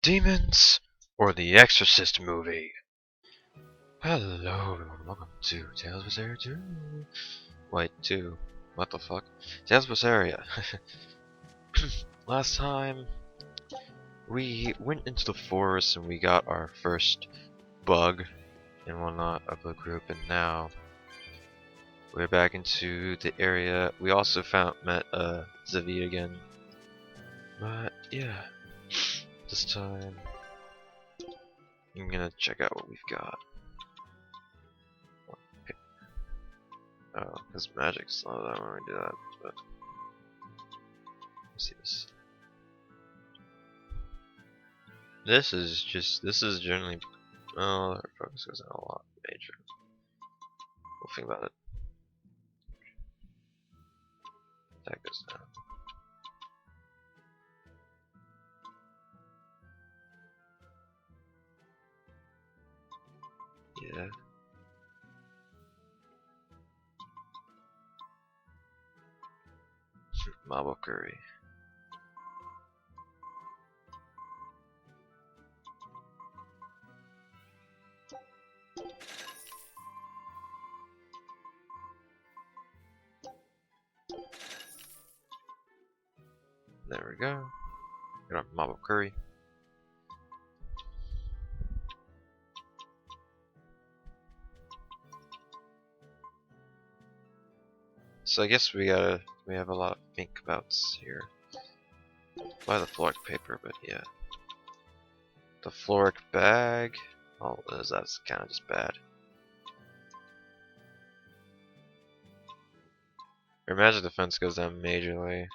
Demons or the Exorcist movie? Hello everyone, welcome to Tales of Berseria 2. Wait, 2. What the fuck? Tales of Berseria. Last time, we went into the forest and we got our first bug and whatnot of the group, and now we're back into the area. We also met Zaveid again. But yeah, this time I'm gonna check out what we've got. Oh, because magic slow down when we do that, but let's see this. This is generally, oh, our focus goes out a lot major. We'll think about it. That goes down. Yeah. Marble curry. There we go. Got our marble curry. So I guess we have a lot of think abouts here. Buy the floric paper, but yeah. The floric bag. Oh, that's kind of just bad. Our magic defense goes down majorly.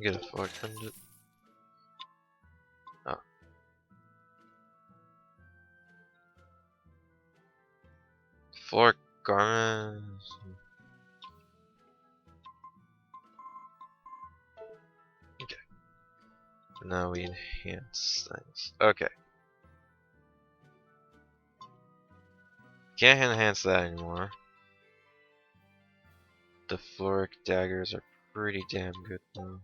Get a floric pendant. Oh. Floric garments. Okay. Now we enhance things. Okay. Can't enhance that anymore. The floric daggers are pretty damn good though.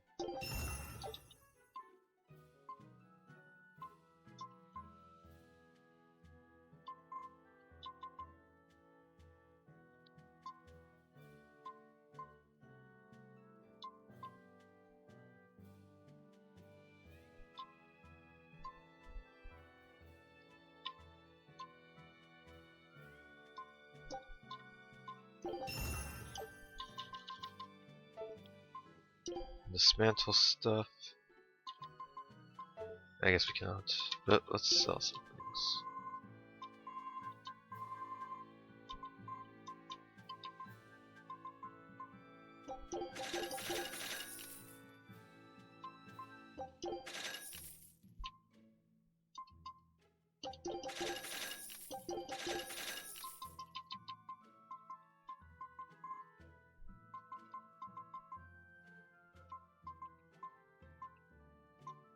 Dismantle stuff. I guess we cannot. But let's sell some things.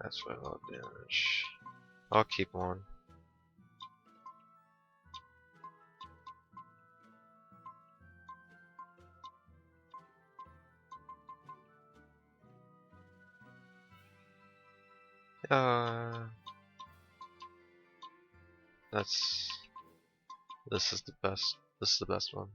That's what I love damage. I'll keep one. That's. This is the best. This is the best one.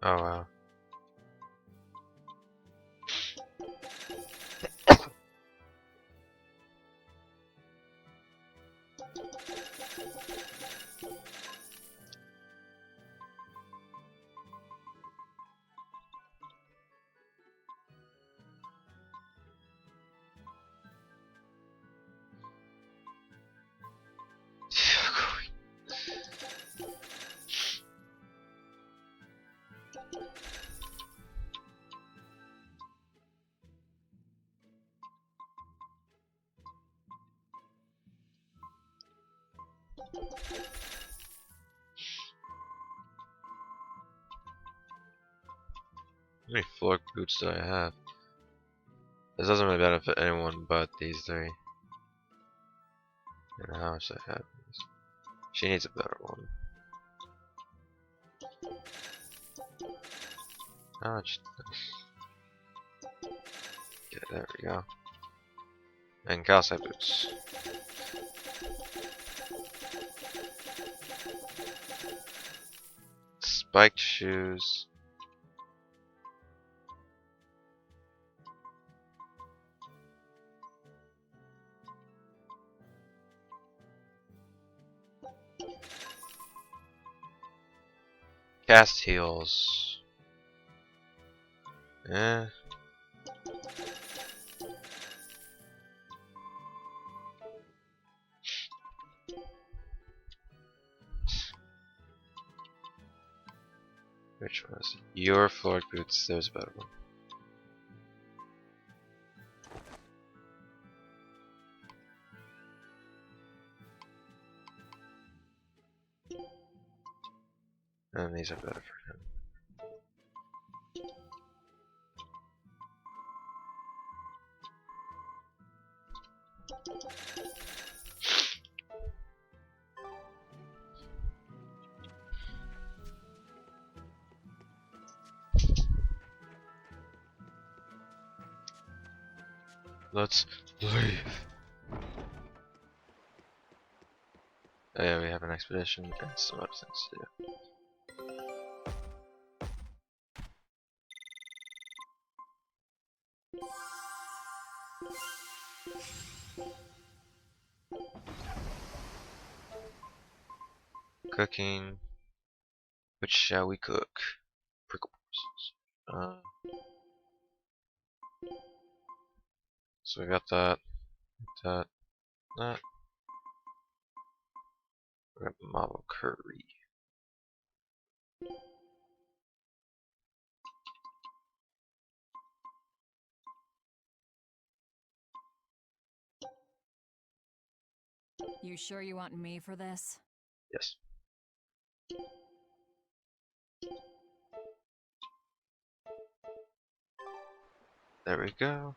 Oh wow. How many floor boots do I have? This doesn't really benefit anyone but these three. And how much I have these. She needs a better one. How much? Yeah, there we go. And calcite boots. Spiked shoes. Cast heels. Eh. Which one is it? Your floor boots. There's a better one. And these are better for him. Let's leave. Oh yeah, we have an expedition and some other things to do. Cooking. Which shall we cook? Prickle balls. So we got that. That. We got marble curry. You sure you want me for this? Yes. There we go.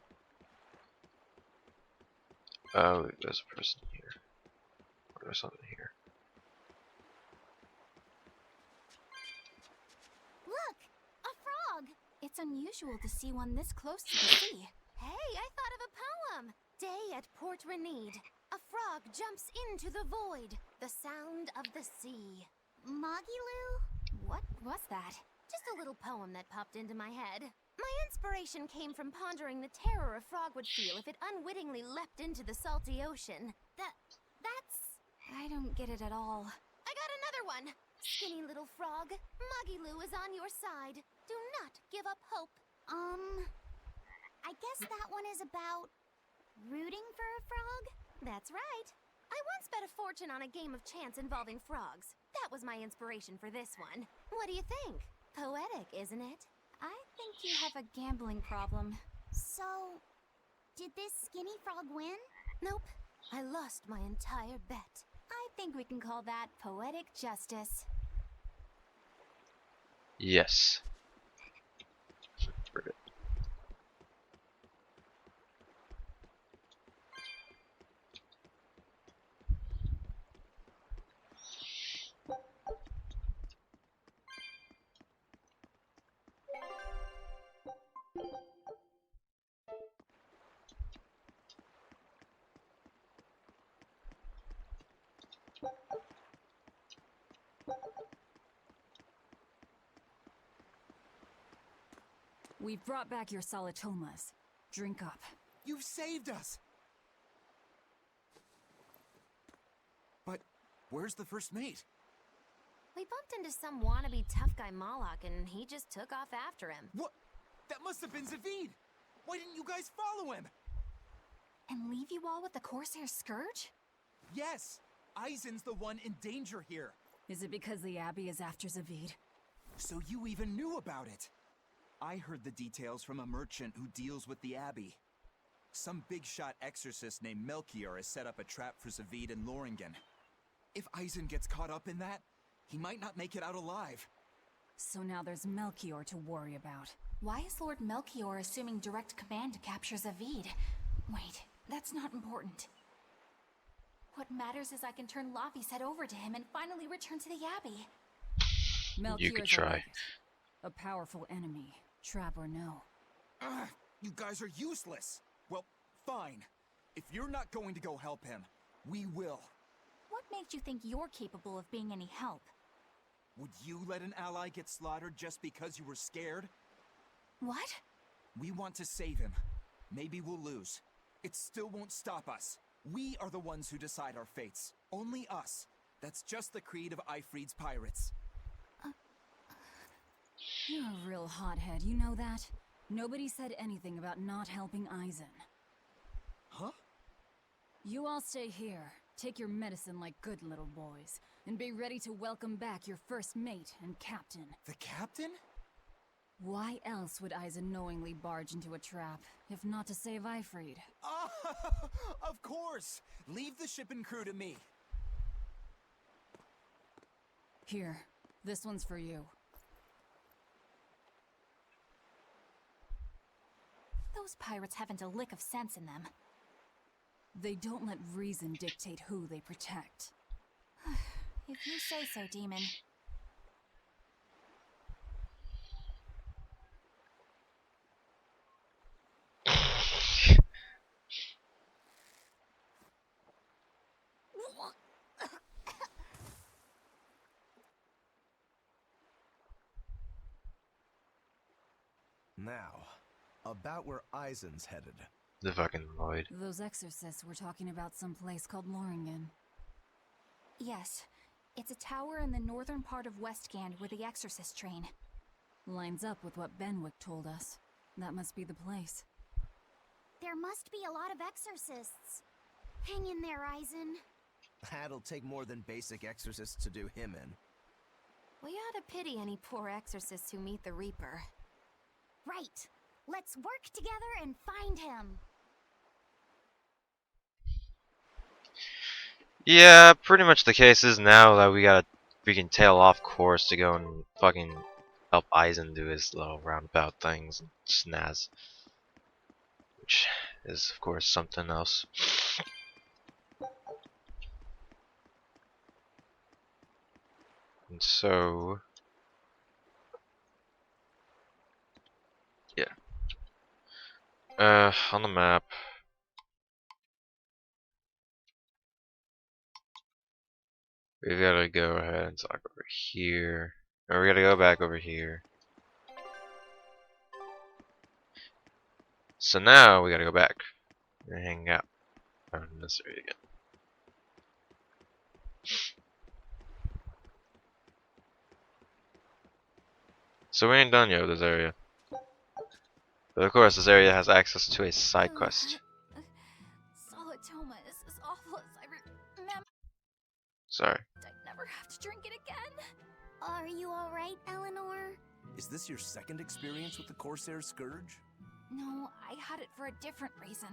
Oh, there's a person here. Or there's something here. Look! A frog! It's unusual to see one this close to the sea. Hey, I thought of a poem! Day at Port Renede. A frog jumps into the void. The sound of the sea. Moggy-Loo? What was that? Just a little poem that popped into my head. My inspiration came from pondering the terror a frog would feel if it unwittingly leapt into the salty ocean. That's... I don't get it at all. I got another one! Skinny little frog, Moggy-Loo is on your side. Do not give up hope. I guess that one is about rooting for a frog? That's right. I once bet a fortune on a game of chance involving frogs. That was my inspiration for this one. What do you think? Poetic, isn't it? I think you have a gambling problem. So, did this skinny frog win? Nope. I lost my entire bet. I think we can call that poetic justice. Yes. Forget. We've brought back your solitomas. Drink up. You've saved us! But where's the first mate? We bumped into some wannabe tough guy Moloch and he just took off after him. What? That must have been Zaveid! Why didn't you guys follow him? And leave you all with the Corsair Scourge? Yes! Eizen's the one in danger here. Is it because the Abbey is after Zaveid? So you even knew about it? I heard the details from a merchant who deals with the Abbey. Some big-shot exorcist named Melchior has set up a trap for Zaveid and Loringen. If Eizen gets caught up in that, he might not make it out alive. So now there's Melchior to worry about. Why is Lord Melchior assuming direct command to capture Zaveid? Wait, that's not important. What matters is I can turn Laffy's head over to him and finally return to the Abbey. Melchior's You could try. a powerful enemy, trap or no. Ugh, you guys are useless. Well, fine. If you're not going to go help him, we will. What makes you think you're capable of being any help? Would you let an ally get slaughtered just because you were scared? What? We want to save him. Maybe we'll lose. It still won't stop us. We are the ones who decide our fates. Only us. That's just the creed of Ifrid's pirates. You're a real hothead, you know that? Nobody said anything about not helping Eizen. Huh? You all stay here, take your medicine like good little boys, and be ready to welcome back your first mate and captain. The captain? Why else would Eizen knowingly barge into a trap, if not to save Ifrid? Oh, of course! Leave the ship and crew to me. Here, this one's for you. Those pirates haven't a lick of sense in them. They don't let reason dictate who they protect. If you say so, Demon. Now, about where Eizen's headed. The fucking void. Those exorcists were talking about some place called Loringen. Yes. It's a tower in the northern part of Westgand where the exorcist train. Lines up with what Benwick told us. That must be the place. There must be a lot of exorcists. Hang in there, Eizen. That'll take more than basic exorcists to do him in. We ought to pity any poor exorcists who meet the Reaper. Right. Let's work together and find him. Yeah, pretty much the case is now that we gotta freaking tail off course to go and fucking help Eizen do his little roundabout things and snaz. Which is, of course, something else. And so... yeah. On the map... we gotta go ahead and talk over here. Or we gotta go back over here. So now we gotta go back and hang out in this area again. So we ain't done yet with this area. But of course this area has access to a side quest. Solitoma is as awful as I remember. Sorry. I'd never have to drink it again. Are you alright, Eleanor? Is this your second experience with the Corsair Scourge? No, I had it for a different reason.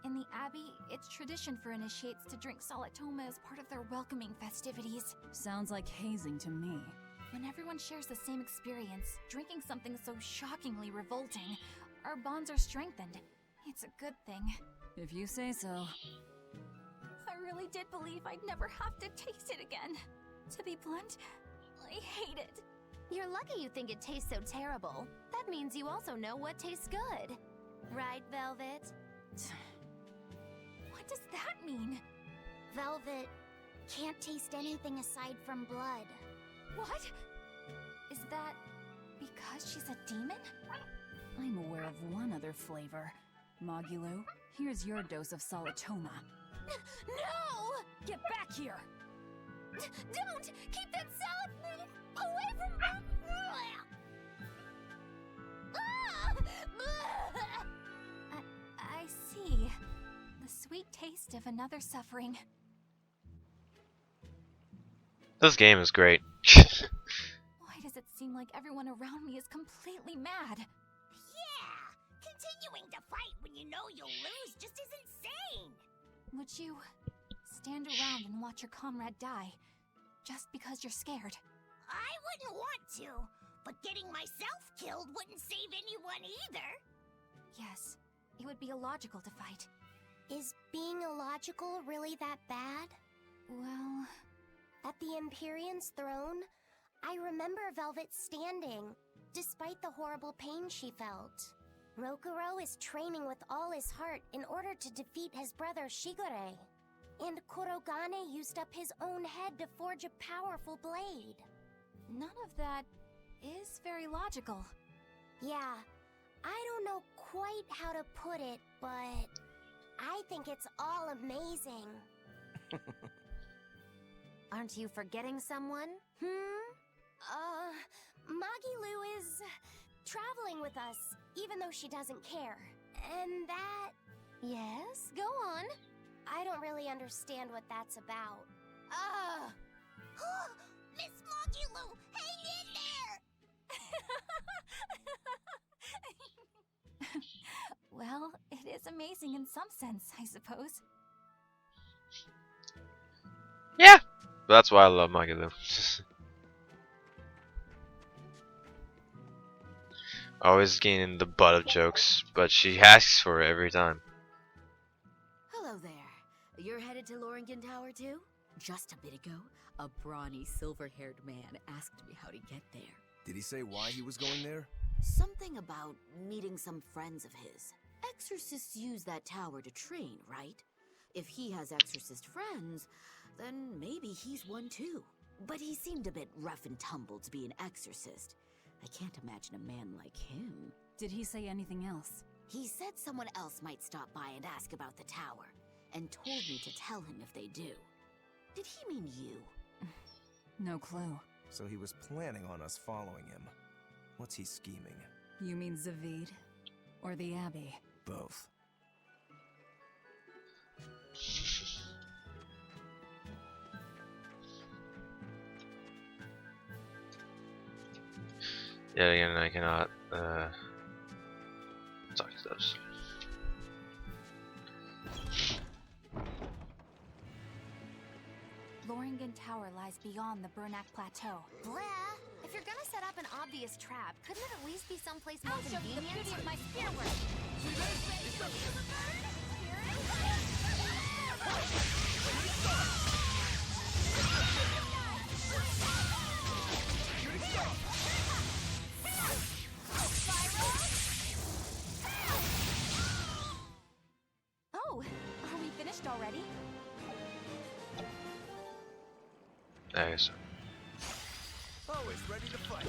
In the Abbey, it's tradition for initiates to drink Solitoma as part of their welcoming festivities. Sounds like hazing to me. When everyone shares the same experience, drinking something so shockingly revolting, our bonds are strengthened. It's a good thing. If you say so. I really did believe I'd never have to taste it again. To be blunt, I hate it. You're lucky you think it tastes so terrible. That means you also know what tastes good. Right, Velvet? What does that mean? Velvet can't taste anything aside from blood. What? Is that because she's a demon? I'm aware of one other flavor. Mogulu, here's your dose of Solitoma. No! Get back here! Don't! Keep that salad away from me! I see. The sweet taste of another suffering. This game is great. Why does it seem like everyone around me is completely mad? Yeah! Continuing to fight when you know you'll lose just isn't sane! Would you stand around and watch your comrade die just because you're scared. I wouldn't want to, but getting myself killed wouldn't save anyone either. Yes, it would be illogical to fight. Is being illogical really that bad? Well, At the Empyrean's throne, I remember Velvet standing, despite the horrible pain she felt. Rokuro is training with all his heart in order to defeat his brother Shigure. And Kurogane used up his own head to forge a powerful blade. none of that is very logical. Yeah, I don't know quite how to put it, but I think it's all amazing. Aren't you forgetting someone? Magilu is traveling with us, even though she doesn't care. And that... Yes, go on. I don't really understand what that's about. Miss Magilu, hang in there! Well, it is amazing in some sense, I suppose. Yeah, that's why I love Magilu. Always getting the butt of jokes, but she asks for it every time. Hello there. You're headed to Loringen Tower too? Just a bit ago, a brawny, silver-haired man asked me how to get there. Did he say why he was going there? Something about meeting some friends of his. Exorcists use that tower to train, right? If he has exorcist friends, then maybe he's one too. But he seemed a bit rough and tumble to be an exorcist. I can't imagine a man like him. Did he say anything else? He said someone else might stop by and ask about the tower, and told me to tell him if they do. Did he mean you? No clue. So he was planning on us following him. What's he scheming? You mean Zaveid? Or the Abbey? Both. Yeah, again, I cannot talk to those. Loringen Tower lies beyond the Burnak Plateau. Blah! If you're gonna set up an obvious trap, couldn't it at least be someplace more I'll show you the convenient? beauty of my spearwork. Oh, are we finished already? I guess so. Always ready to fight.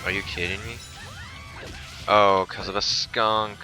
Are you kidding me? Oh, because of a skunk.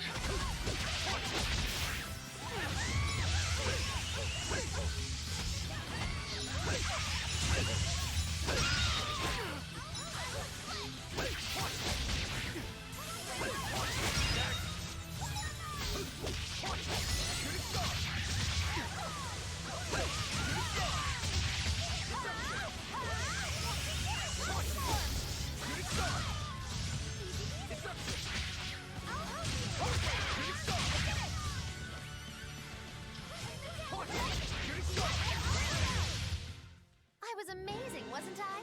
I was amazing, wasn't I?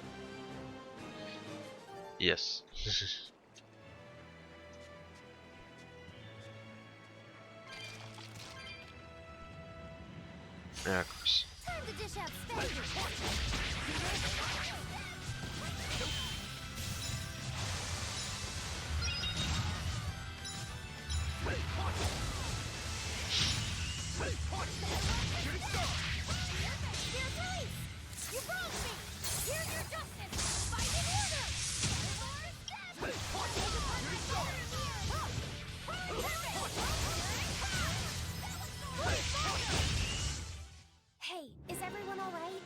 Yes. Yeah, of course. Time to dish out spades! You wronged me! Here's your justice! Fight in order! Hey, is everyone alright?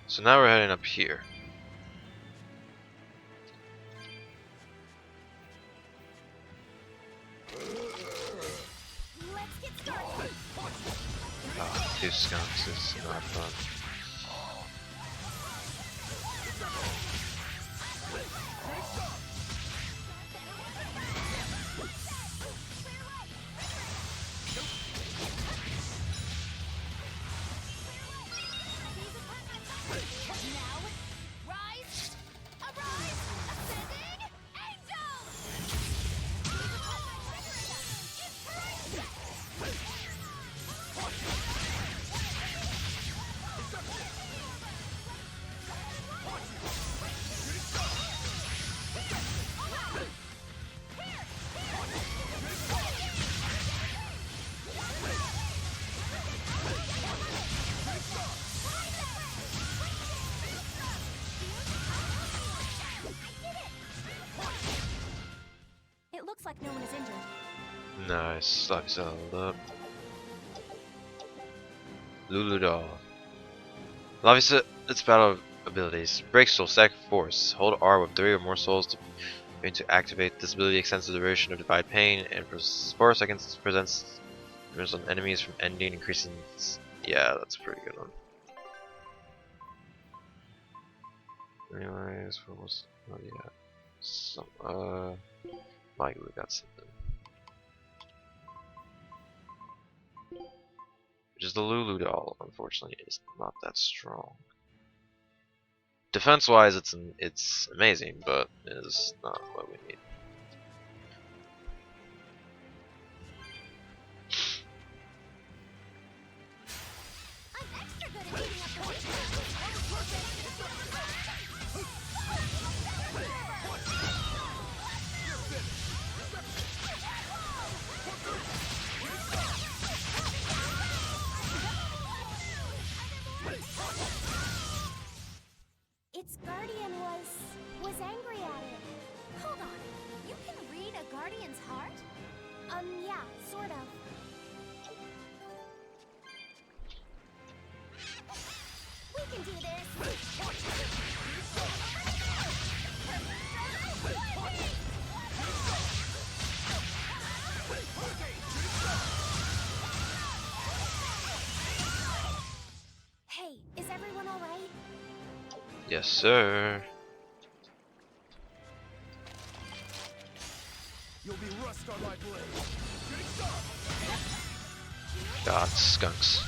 So now we're heading up here. Oh, 2 skunks is not fun. It looks like no one is injured. Nice. Sucks up. Lulu doll. Obviously, its battle abilities. Break soul, stack force. Hold R with 3 or more souls to activate. This ability extends the duration of divide pain, and for 4 seconds prevents on enemies from ending, increasing. Yeah, that's a pretty good one. Anyways, what was? Oh yeah, some Mike, we got something. Which is the Lulu doll. Unfortunately, is not that strong. Defense-wise, it's amazing, but it is not what we need. Its guardian was angry at it. Hold on. You can read a guardian's heart? Yeah, sort of. We can do this. Hey, is everyone all right? Yes, sir. You'll be rust on my blade. God, skunks.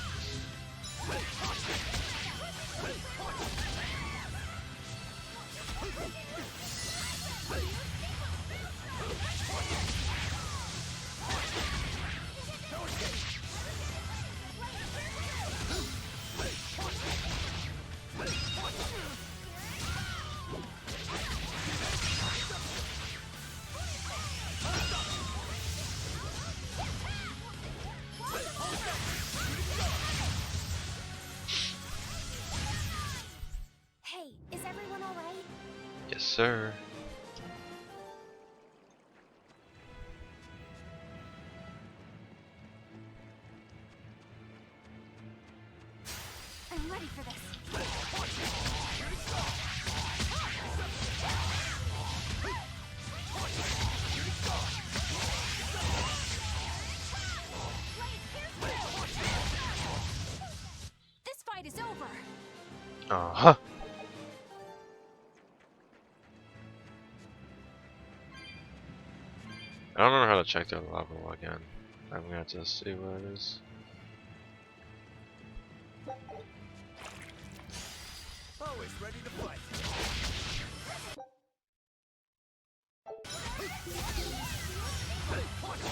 Hey, is everyone all right? Yes, sir. I'm ready for this. This fight is over. Uh-huh. I don't know how to check the level again. I'm gonna have to see what it is. Always ready to fight.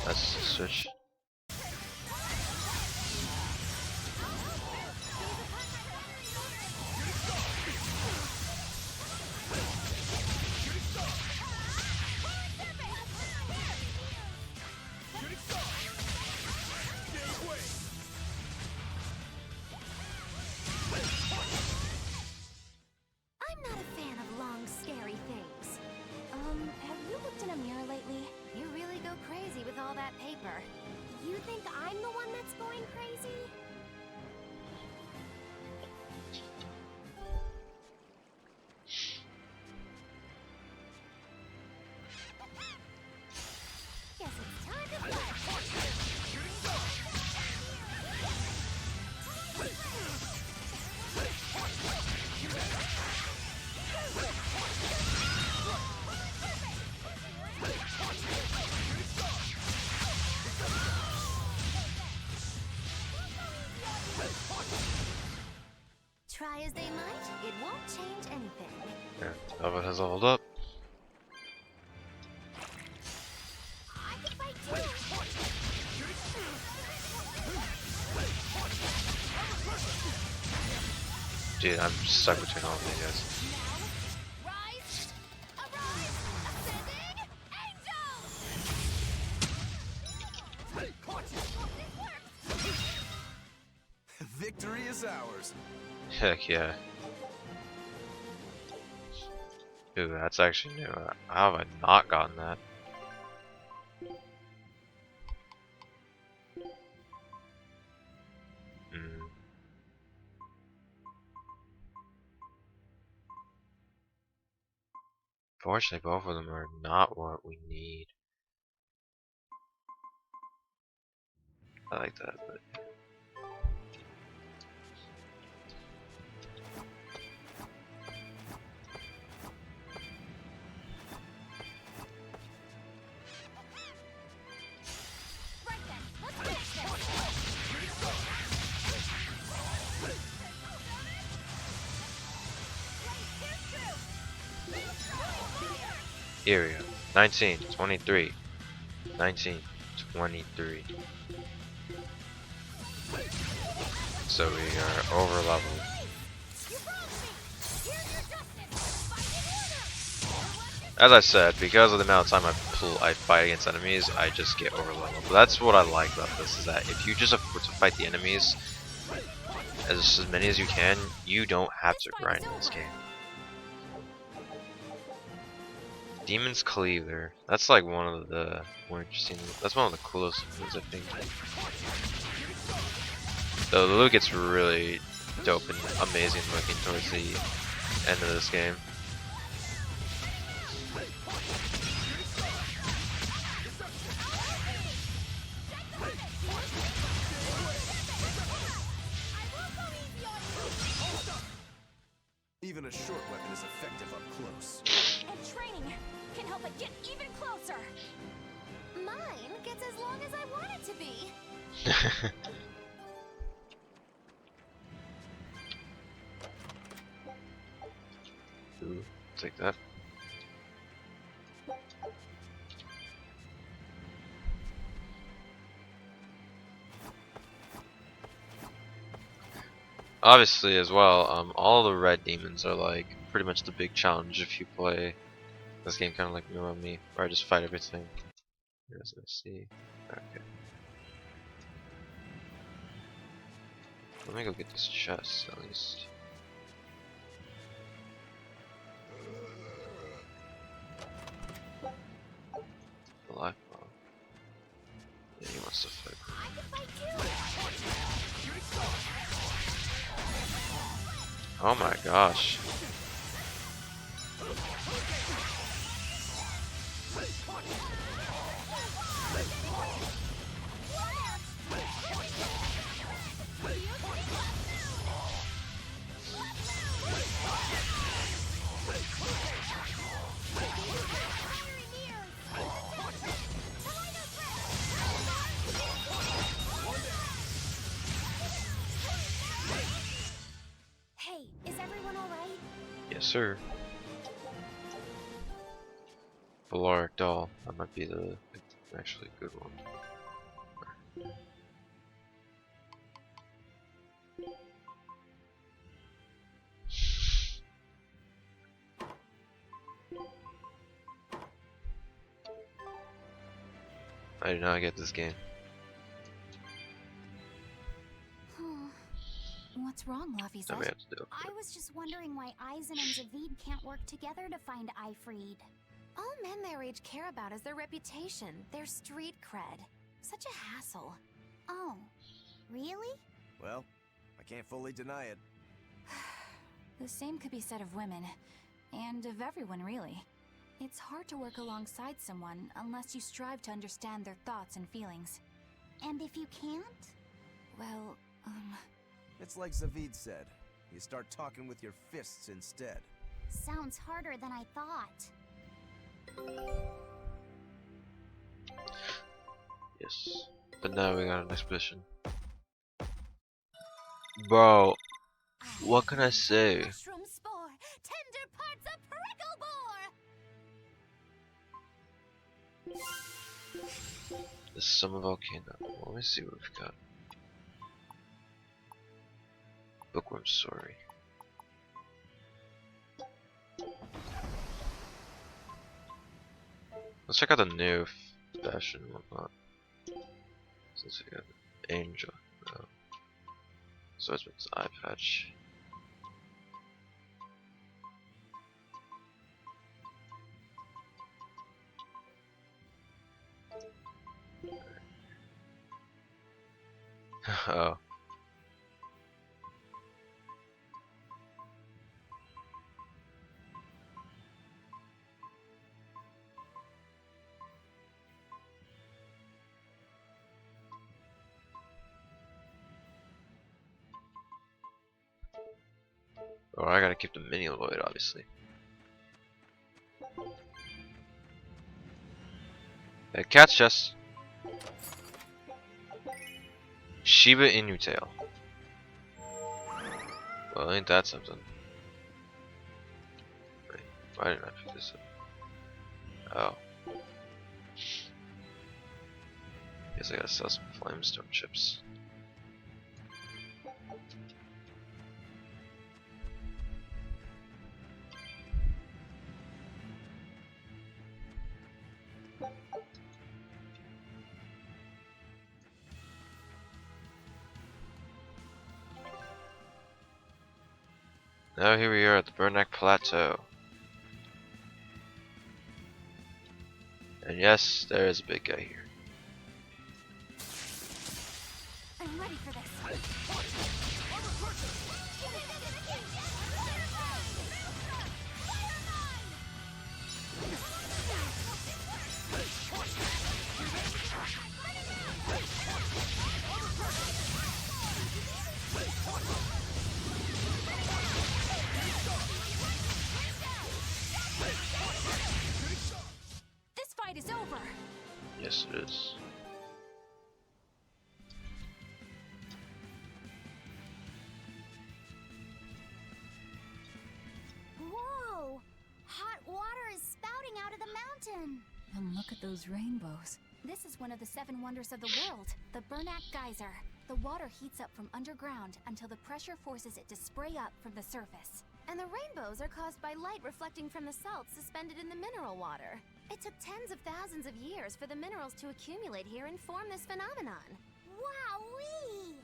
Let's switch. I'm not a fan of long, scary things. Have you looked in a mirror lately? You really go crazy with all that paper. You think I'm the one that's going crazy? Guess it's time to fight. leveled up. I can fight too. Dude, I'm stuck between all of these guys. Rise, arise, ascending angel. Victory is ours. Heck yeah. Dude, that's actually new. How have I not gotten that? Hmm. Fortunately, both of them are not what we need. I like that, but Right then, let's finish this. here we go. 19, 23. 19, 23. So we are over leveled. As I said, because of the amount of time I fight against enemies, I just get over leveled. But that's what I like about this, is that if you just afford to fight the enemies as many as you can, you don't have to grind in this game. Demon's Cleaver. That's like one of the more interesting. That's one of the coolest moves, I think. Though the loot gets really dope and amazing looking towards the end of this game. Even a short weapon is effective up close. And training can help it get even closer. Mine gets as long as I want it to be. Ooh, take that. Obviously, as well, all the red demons are like pretty much the big challenge if you play this game kind of like me, where I just fight everything. As I see. Okay. Let me go get this chest at least. The life bomb. Yeah, he wants to fight. Oh my gosh. Hey, is everyone alright? Yes, sir. Valoric doll. That might be the actually good one. I did not get this game. What's wrong, Luffy I may said? have to do it. I was just wondering why Eizen and Zaveid can't work together to find Ifreed. All men their age care about is their reputation, their street cred. Such a hassle. Oh, really? Well, I can't fully deny it. The same could be said of women, and of everyone really. It's hard to work alongside someone unless you strive to understand their thoughts and feelings. And if you can't? Well, It's like Zaveid said. You start talking with your fists instead. Sounds harder than I thought. Yes. But now we got an expedition. Bro, what can I say? Mushroom spore, tender parts of prickle bore. The summer volcano. Well, let me see what we've got. Bookworm story. Let's check out the new fashion and whatnot. Since we got Angel. So it's with eye patch. Oh. Oh, I gotta keep the mini Lloyd, obviously. Hey, catch chest. Shiba Inu tail. Well, ain't that something? Wait, why didn't I pick this up? Oh. Guess I gotta sell some flamestone chips. Now here we are at the Burnack Plateau. And yes, there is a big guy here. I'm ready for this. This fight is over. Yes, it is. Whoa! Hot water is spouting out of the mountain. And look at those rainbows. This is one of the 7 wonders of the world, the Burnack Geyser. The water heats up from underground until the pressure forces it to spray up from the surface. And the rainbows are caused by light reflecting from the salts suspended in the mineral water. It took tens of thousands of years for the minerals to accumulate here and form this phenomenon. Wowee!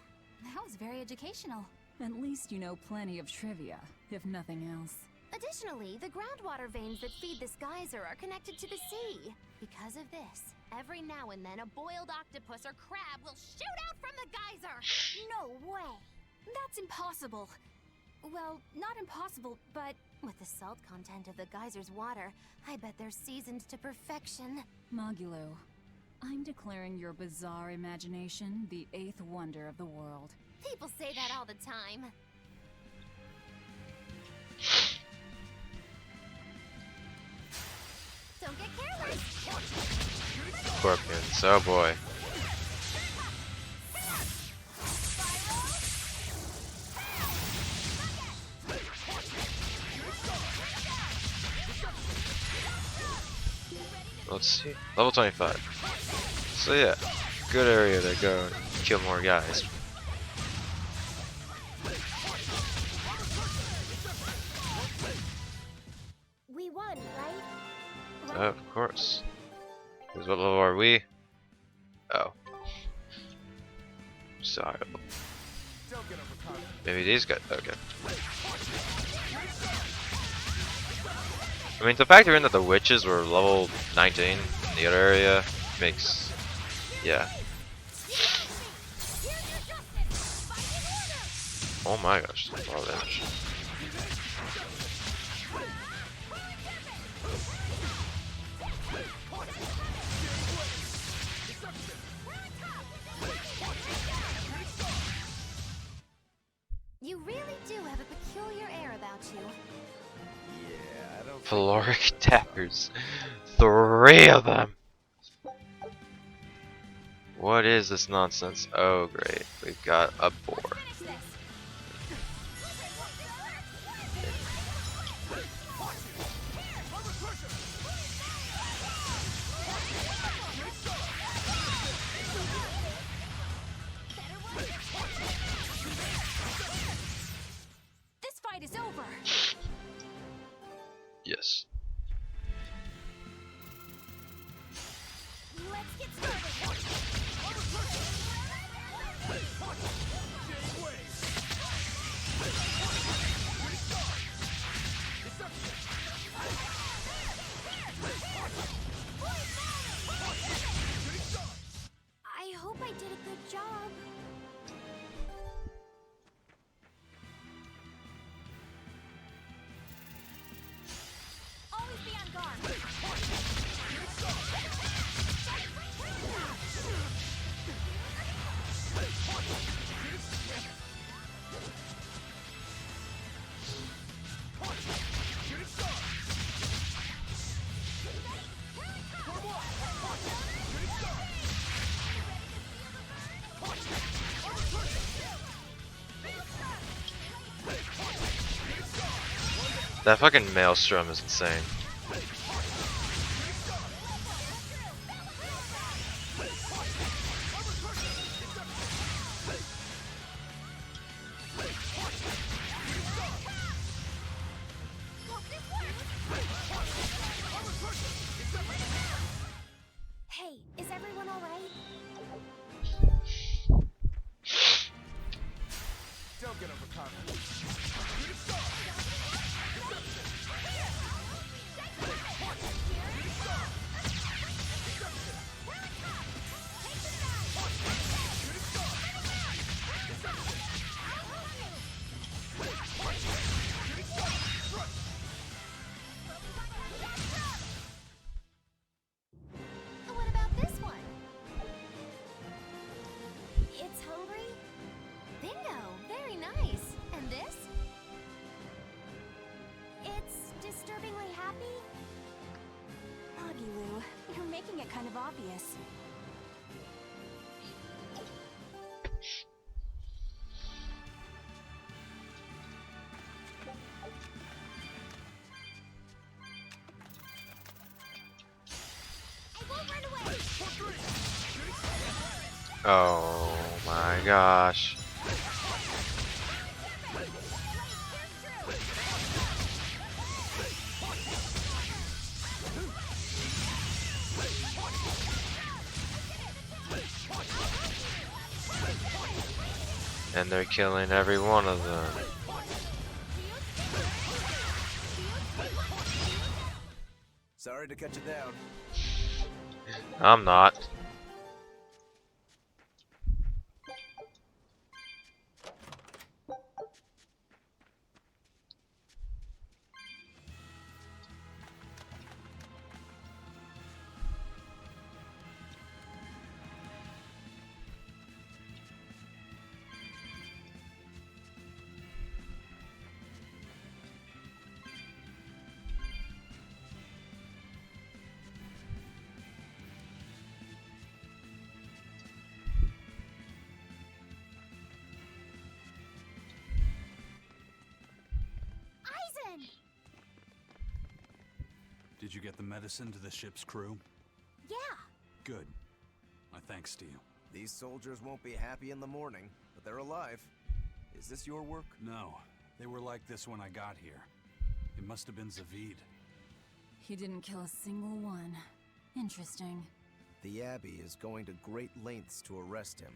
That was very educational. At least you know plenty of trivia, if nothing else. Additionally, the groundwater veins that feed this geyser are connected to the sea. Because of this, every now and then a boiled octopus or crab will shoot out from the geyser! No way! That's impossible. Well, not impossible, but With the salt content of the geyser's water, I bet they're seasoned to perfection. Magulu, I'm declaring your bizarre imagination the 8th wonder of the world. People say that all the time. Don't get careless! Scorpions, oh boy. Let's see. Level 25. So yeah, good area to go and kill more guys. We won, right? Of course. Because what level are we? Oh. Sorry. Maybe these guys. Okay. I mean, to factor in that the witches were level 19 in the other area makes, yeah. Oh my gosh, that's a lot of damage. You really do have a peculiar air about you. Yeah, I don't. Caloric daggers. 3 of them! What is this nonsense? Oh great, we've got a boar. I hope I did a good job. Always be on guard. That fucking maelstrom is insane. Hey, is everyone all right? Don't get overconfident. What about this one? It's hungry? Bingo! Very nice. And this? It's disturbingly happy? Moggy Lou, you're making it kind of obvious. I won't run away! Oh my gosh. And they're killing every one of them. Sorry to cut you down. I'm not. Eizen! Did you get the medicine to the ship's crew? Yeah, Good. My thanks to you. These soldiers won't be happy in the morning, but they're alive. Is this your work? No, they were like this when I got here. It must have been Zaveid. He didn't kill a single one. Interesting. The Abbey is going to great lengths to arrest him.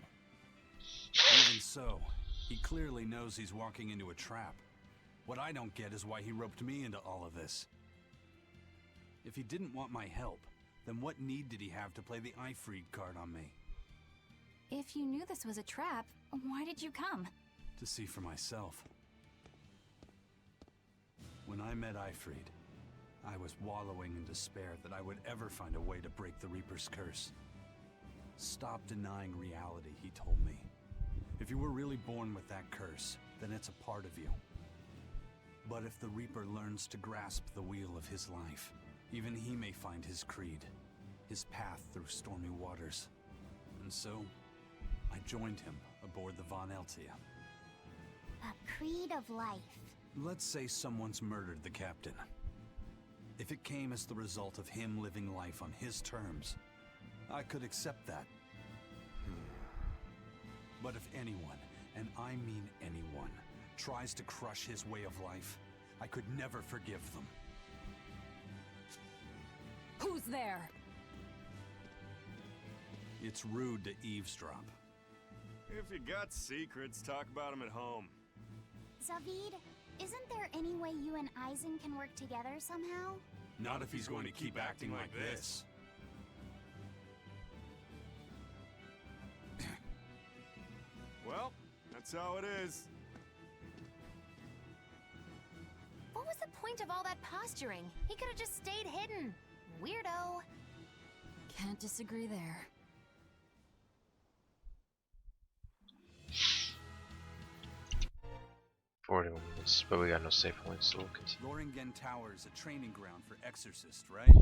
Even so, he clearly knows he's walking into a trap. What I don't get is why he roped me into all of this. If he didn't want my help, then what need did he have to play the Eifried card on me? If you knew this was a trap, why did you come? To see for myself. When I met Eifried, I was wallowing in despair that I would ever find a way to break the Reaper's curse. Stop denying reality, he told me. If you were really born with that curse, then it's a part of you. But if the Reaper learns to grasp the wheel of his life, even he may find his creed, his path through stormy waters. And so, I joined him aboard the Von Eltia. a creed of life. Let's say someone's murdered the captain. If it came as the result of him living life on his terms, I could accept that. But if anyone, and I mean anyone, tries to crush his way of life, I could never forgive them. Who's there? It's rude to eavesdrop. If you got secrets, talk about them at home. Zaveid, isn't there any way you and Eizen can work together somehow? Not if he's going to keep acting like this. Well, that's how it is. What was the point of all that posturing? He could have just stayed hidden. Weirdo. Can't disagree there. minutes, but we got no save points, so we'll continue. Loringen Tower is a training ground for exorcists, right?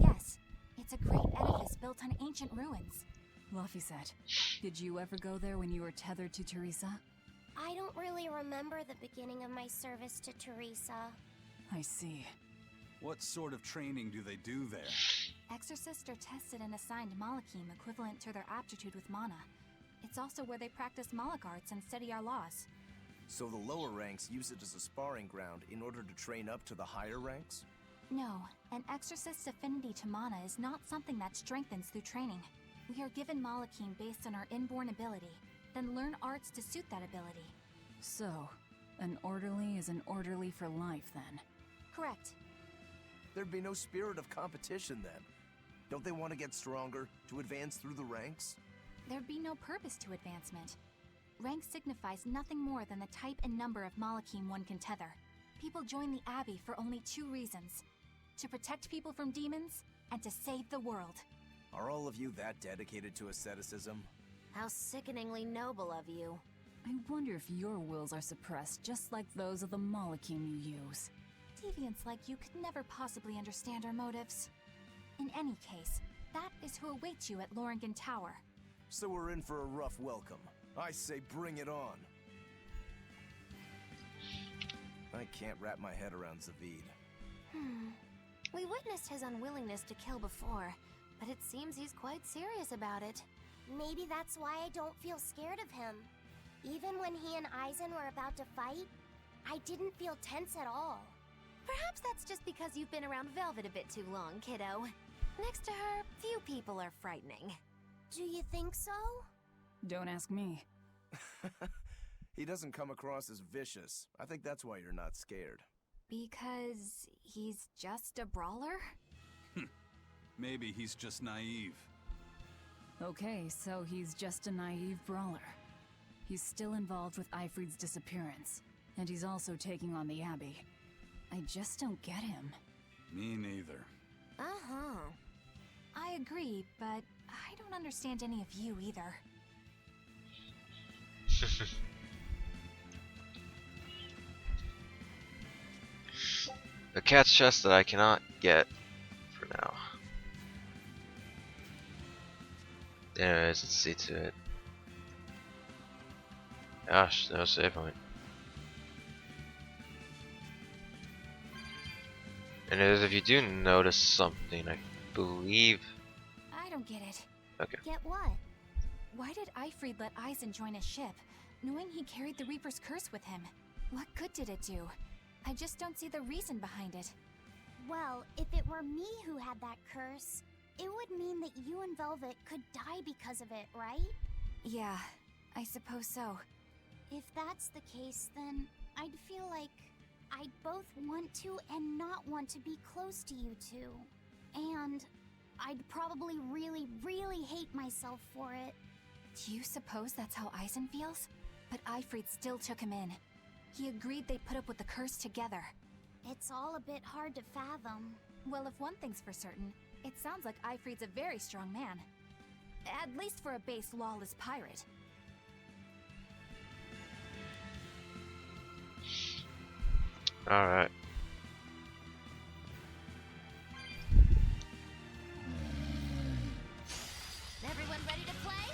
Yes, it's a great edifice built on ancient ruins. Laphicet, did you ever go there when you were tethered to Teresa? I don't really remember the beginning of my service to Teresa. I see. What sort of training do they do there? Exorcists are tested and assigned Malachim equivalent to their aptitude with mana. It's also where they practice Malach arts and study our laws. So the lower ranks use it as a sparring ground in order to train up to the higher ranks? No, an exorcist's affinity to mana is not something that strengthens through training. We are given Malachim based on our inborn ability, then learn arts to suit that ability. So, an orderly is an orderly for life, then? Correct. There'd be no spirit of competition then. Don't they want to get stronger, to advance through the ranks? There'd be no purpose to advancement. Rank signifies nothing more than the type and number of Malachim one can tether. People join the Abbey for only two reasons: to protect people from demons, and to save the world. Are all of you that dedicated to asceticism? How sickeningly noble of you. I wonder if your wills are suppressed just like those of the Malachim you use. Deviants like you could never possibly understand our motives. In any case, that is who awaits you at Loringen Tower. So we're in for a rough welcome. I say bring it on. I can't wrap my head around Zaveid. We witnessed his unwillingness to kill before, but it seems he's quite serious about it. Maybe that's why I don't feel scared of him. Even when he and Eizen were about to fight, I didn't feel tense at all. Perhaps that's just because you've been around Velvet a bit too long, kiddo. Next to her, few people are frightening. Do you think so? Don't ask me. He doesn't come across as vicious. I think that's why you're not scared. Because he's just a brawler? Maybe he's just naive. Okay, so he's just a naive brawler. He's still involved with Eifried's disappearance, and he's also taking on the Abbey. I just don't get him. Me neither. I agree, but I don't understand any of you either. A cat's chest that I cannot get for now. Anyways, let's see to it. Gosh, no save point. And as if you do notice something, I believe. I don't get it. Okay. Get what? Why did Eifried let Eizen join his ship, knowing he carried the Reaper's curse with him? What good did it do? I just don't see the reason behind it. Well, if it were me who had that curse, it would mean that you and Velvet could die because of it, right? Yeah, I suppose so. If that's the case, then I'd feel like I'd both want to and not want to be close to you two. And I'd probably really, really hate myself for it. Do you suppose that's how Eizen feels? But Eifried still took him in. He agreed they'd put up with the curse together. It's all a bit hard to fathom. Well, if one thing's for certain, it sounds like Eifried's a very strong man. At least for a base lawless pirate. Alright. Everyone ready to play?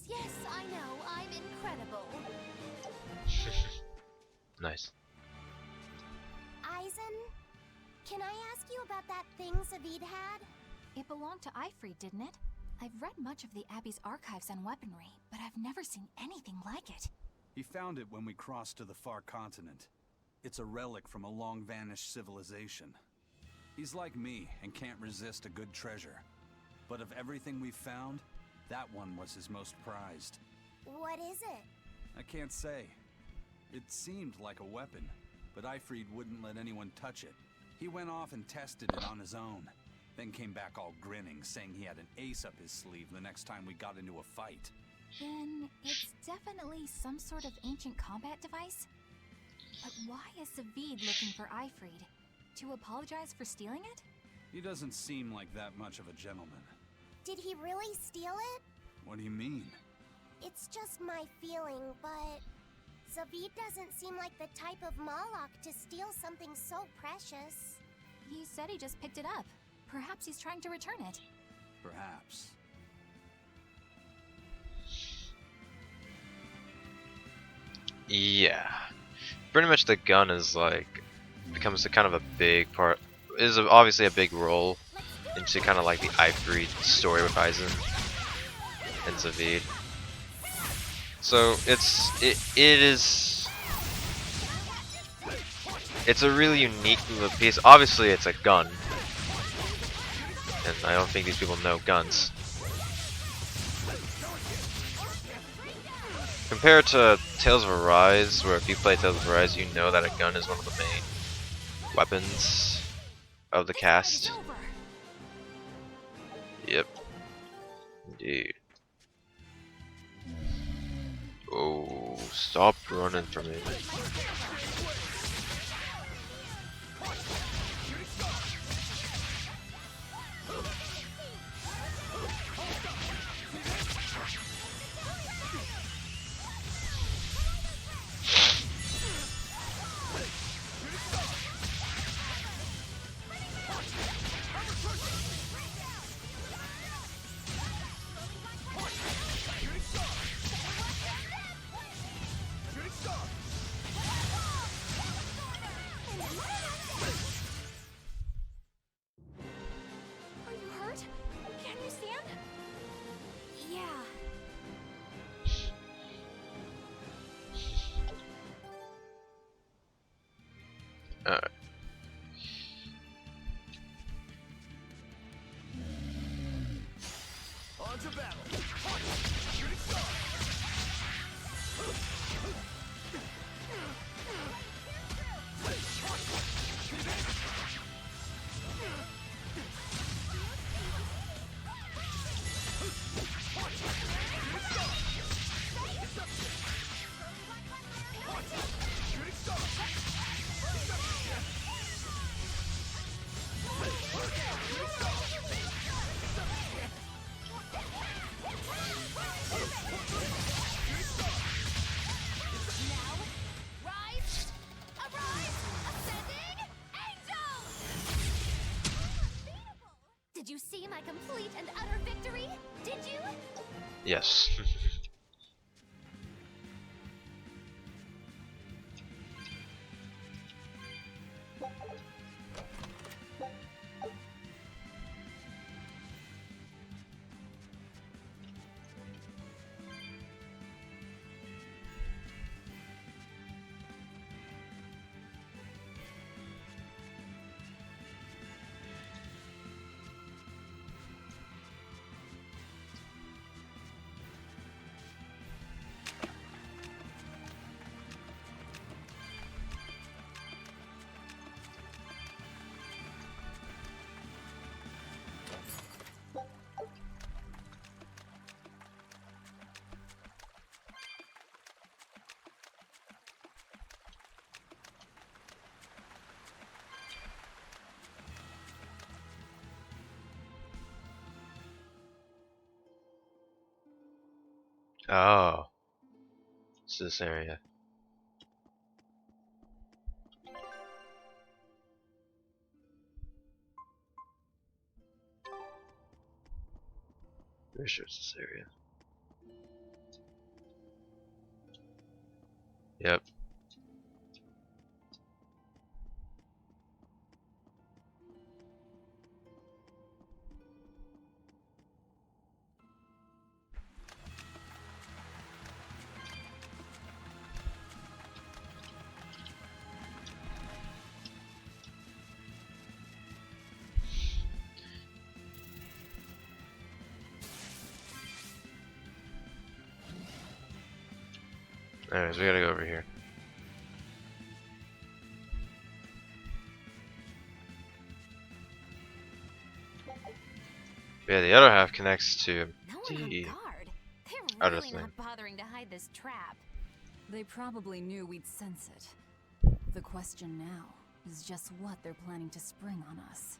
Yes, I know, I'm incredible. Nice. Eizen, can I ask you about that thing Zaveid had? It belonged to Ifrid, didn't it? I've read much of the Abbey's archives and weaponry, but I've never seen anything like it. He found it when we crossed to the far continent. It's a relic from a long-vanished civilization. He's like me and can't resist a good treasure. But of everything we've found, that one was his most prized. What is it? I can't say. It seemed like a weapon, but Ifrid wouldn't let anyone touch it. He went off and tested it on his own, then came back all grinning, saying he had an ace up his sleeve the next time we got into a fight. Then it's definitely some sort of ancient combat device? But why is Zaveid looking for Ifrid? To apologize for stealing it? He doesn't seem like that much of a gentleman. Did he really steal it? What do you mean? It's just my feeling, but Zaveid doesn't seem like the type of Malak to steal something so precious. He said he just picked it up. Perhaps he's trying to return it. Perhaps. Yeah. Pretty much the gun is like becomes a kind of a big part, is obviously a big role into kind of like the Ifrid story with Eizen and Zaveid. So it's a really unique little piece. Obviously it's a gun, and I don't think these people know guns. Compared to Tales of Arise, where if you play Tales of Arise, you know that a gun is one of the main weapons of the cast. Yep. Indeed. Oh, stop running from me. Are you hurt? Can you stand? Yeah. Alright. On to battle. Did you see my complete and utter victory? Did you? Yes. Oh, it's this area. Pretty sure it's this area. Yep. Anyways, we gotta go over here. Yeah, the other half connects to No one on the guard. They're other really thing. not bothering to hide this trap. They probably knew we'd sense it. The question now is just what they're planning to spring on us.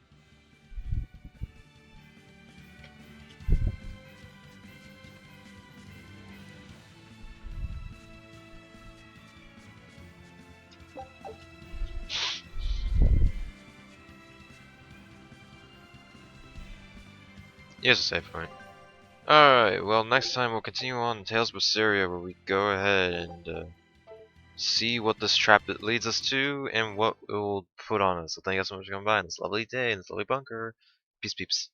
Here's a save point. Alright, well, next time we'll continue on Tales of Berseria, where we go ahead and see what this trap leads us to and what it will put on us. So thank you guys so much for coming by on this lovely day in this lovely bunker. Peace, peeps.